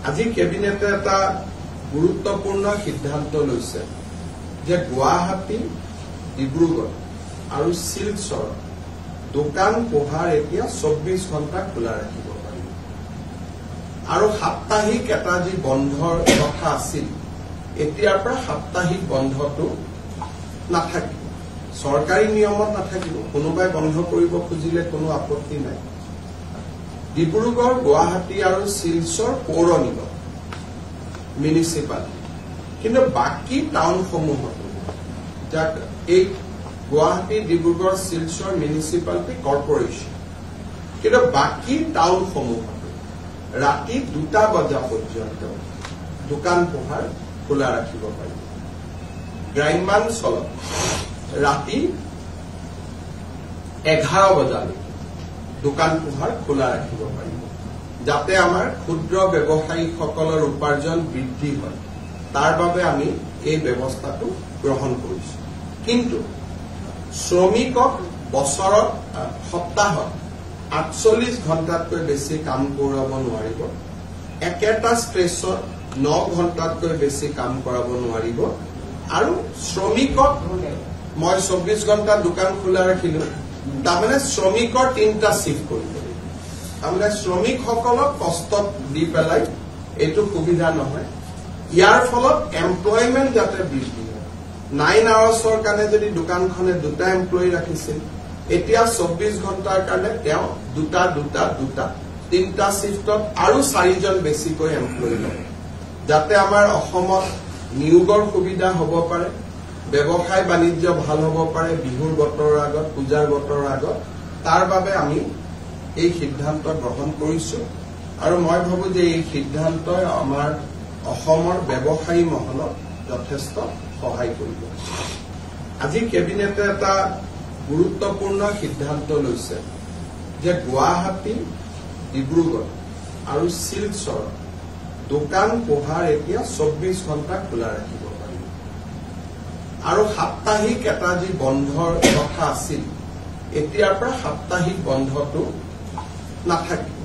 আজি কেবিনেটে এটা গুৰুত্বপূৰ্ণ সিদ্ধান্ত লৈছে যে গুৱাহাটী, ডিব্ৰুগড় আৰু শিলচৰ দোকান পোহাৰ এতিয়া 24 ঘণ্টা খোলা ৰাখিব পাৰিব আৰু সাপ্তাহিক এটা যি বন্ধৰ কথা আছিল এতিয়াৰ পৰা সাপ্তাহিক বন্ধটো নাথাকিব, চৰকাৰী নিয়মত নাথাকিব, কোনোবাই বন্ধ কৰিব খুজিলে কোনো আপত্তি নাই। ডিব্ৰুগড়, গুৱাহাটী আৰু শিলচৰ পৌৰ নিগম মিউনিচিপালিটি, কিন্তু বাকী টাউনসমূহত যাক এই গুৱাহাটী, ডিব্ৰুগড়, শিলচৰ মিউনিচিপালিটি কৰ্পৰেশ্যন, কিন্তু বাকী টাউনসমূহত ৰাতি 2টা বজা পৰ্যন্ত দোকান পোহাৰ খোলা ৰাখিব পাৰিব। গ্ৰাম্যাঞ্চলত ৰাতি 11 বজালৈকে দোকান পোহাৰ খোলা ৰাখিব পাৰিব, যাতে আমাৰ ক্ষুদ্ৰ ব্যৱসায়ীসকলৰ উপাৰ্জন বৃদ্ধি হয়। তাৰ বাবে আমি এই ব্যৱস্থাটো গ্ৰহণ কৰিছো। কিন্তু শ্ৰমিকক বছৰত সপ্তাহত 48 ঘণ্টাতকৈ বেছি কাম কৰাব নোৱাৰিব, একেটা ষ্ট্ৰেচত 9 ঘণ্টাতকৈ বেছি কাম কৰাব নোৱাৰিব। আৰু শ্ৰমিকক মই 24 ঘণ্টা দোকান খোলা ৰাখিলো, তাৰমানে শ্ৰমিকৰ 3টা শিফ্ট কৰিব লাগিব। তাৰমানে শ্ৰমিকসকলক কষ্টত দি পেলাই এইটো সুবিধা নহয়। ইয়াৰ ফলত এমপ্লয়মেণ্ট যাতে বৃদ্ধি হয়। 9 আৱাৰ্ছৰ কাৰণে যদি দোকানখনে 2টা এমপ্লয়ী ৰাখিছিল, এতিয়া 24 ঘণ্টাৰ কাৰণে তেওঁ 3টা শিফ্টত আৰু 4জন বেছিকৈ এমপ্লয়ী লয়, যাতে আমাৰ অসমত নিয়োগৰ সুবিধা হ'ব পাৰে, ব্যৱসায় বাণিজ্য ভাল হ'ব পাৰে বিহুৰ বতৰৰ আগত, পূজাৰ বতৰৰ আগত। তাৰ বাবে আমি এই সিদ্ধান্ত গ্ৰহণ কৰিছো আৰু মই ভাবো যে এই সিদ্ধান্তই আমাৰ অসমৰ ব্যৱসায়ী মহলক যথেষ্ট সহায় কৰিব। আজি কেবিনেটে এটা গুৰুত্বপূৰ্ণ সিদ্ধান্ত লৈছে যে গুৱাহাটী, ডিব্ৰুগড় আৰু শিলচৰ দোকান পোহাৰ এতিয়া 24 ঘণ্টা খোলা ৰাখিব পাৰিব আৰু সাপ্তাহিক এটা যি বন্ধৰ কথা আছিল এতিয়াৰ পৰা সাপ্তাহিক বন্ধটো নাথাকিব,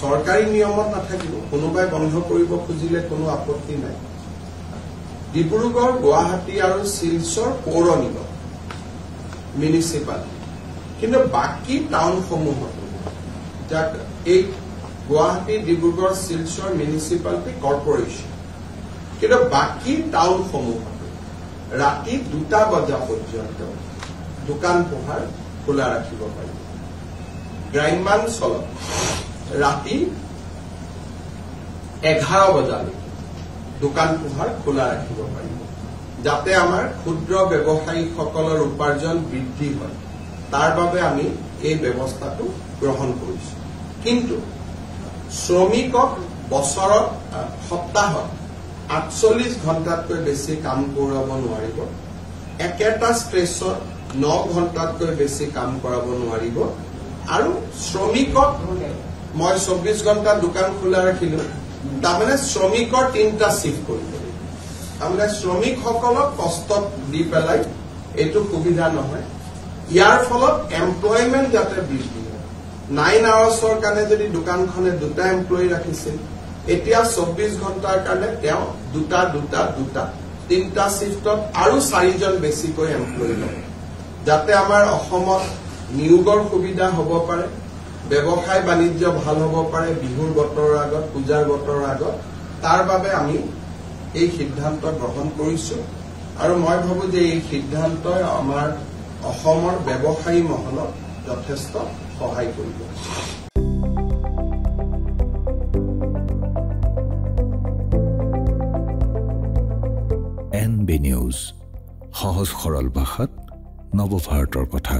চৰকাৰী নিয়মত নাথাকিব, কোনোবাই বন্ধ কৰিব খুজিলে কোনো আপত্তি নাই। ডিব্ৰুগড়, গুৱাহাটী আৰু শিলচৰ পৌৰ নিগম মিউনিচিপালিটি, কিন্তু বাকী টাউনসমূহত যাক এই গুৱাহাটী, ডিব্ৰুগড়, শিলচৰ মিউনিচিপালিটি কৰ্পৰেশ্যন, কিন্তু বাকী টাউনসমূহত ৰাতি 2টা বজা পৰ্যন্ত দোকান পোহাৰ খোলা ৰাখিব পাৰিব। গ্ৰাম্যাঞ্চলত ৰাতি 11 বজালৈকে দোকান পোহাৰ খোলা ৰাখিব পাৰিব, যাতে আমাৰ ক্ষুদ্ৰ ব্যৱসায়ীসকলৰ উপাৰ্জন বৃদ্ধি হয়। তাৰ বাবে আমি এই ব্যৱস্থাটো গ্ৰহণ কৰিছো। কিন্তু শ্ৰমিকক বছৰত সপ্তাহত 48 ঘণ্টাতকৈ বেছি কাম কৰাব নোৱাৰিব, একেটা ষ্ট্ৰেচত 9 ঘণ্টাতকৈ বেছি কাম কৰাব নোৱাৰিব। আৰু শ্ৰমিকক মই 24 ঘণ্টা দোকান খোলা ৰাখিলো, তাৰমানে শ্ৰমিকৰ 3টা শিফ্ট কৰিব লাগিব। তাৰমানে শ্ৰমিকসকলক কষ্টত দি পেলাই এইটো সুবিধা নহয়। ইয়াৰ ফলত এমপ্লয়মেণ্ট যাতে বৃদ্ধি হয়। 9 আৱাৰ্ছৰ কাৰণে যদি দোকানখনে 2টা এমপ্লয়ী ৰাখিছিল, এতিয়া 24 ঘণ্টাৰ কাৰণে তেওঁ 3টা শিফ্টত আৰু 4জন বেছিকৈ এমপ্লয়ী লয়, যাতে আমাৰ অসমত নিয়োগৰ সুবিধা হ'ব পাৰে, ব্যৱসায় বাণিজ্য ভাল হ'ব পাৰে বিহুৰ বতৰৰ আগত, পূজাৰ বতৰৰ আগত। তাৰ বাবে আমি এই সিদ্ধান্ত গ্ৰহণ কৰিছো আৰু মই ভাবো যে এই সিদ্ধান্তই আমাৰ অসমৰ ব্যৱসায়ী মহলক যথেষ্ট সহায় কৰিব। NB নিউজ, সহজ সৰল ভাষাত নৱভাৰতৰ কথা।